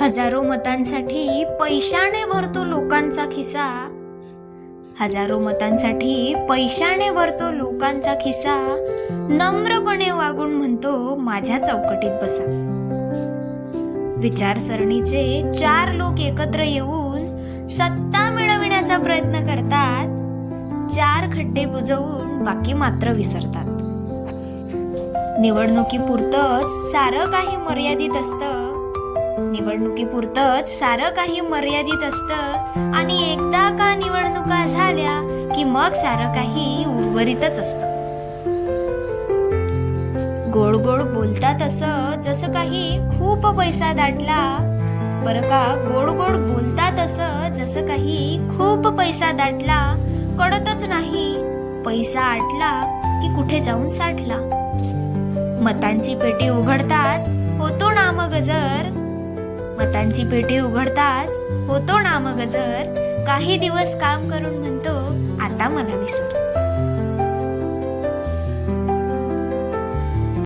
हजारो मतांसाठी पैशाने भरतो लोकांचा खिसा. हजारो मतांसाठी पैशाने भरतो लोकांचा खिसा. नम्रपणे वागून म्हणतो माझ्या चौकटीत बसा. विचारसरणीचे 4 लोक एकत्र येऊन सत्ता मिळविण्याचा प्रयत्न करतात. 4 खड्डे बुजवून बाकी मात्र विसरतात. निवडणुकीपुरतंच सारं काही मर्यादित असतं. निवडणुकीपुरतंच सारं काही मर्यादित असतं आणि एकदा का निवडणुका झाल्या की मग सारं काही उर्वरितच असतं. गोड गोड बोलतात असं जसं काही खूप पैसा दाटला. बरं का, गोड गोड बोलतात असं जसं काही खूप पैसा दाटला. कळतच नाही पैसा आटला की कुठे जाऊन साठला. मतांची पेटी उघडताच होतो नामगजर. मतांची पेटी उघडताच होतो नामगजर. काही दिवस काम करून म्हणतो आता मला विसर.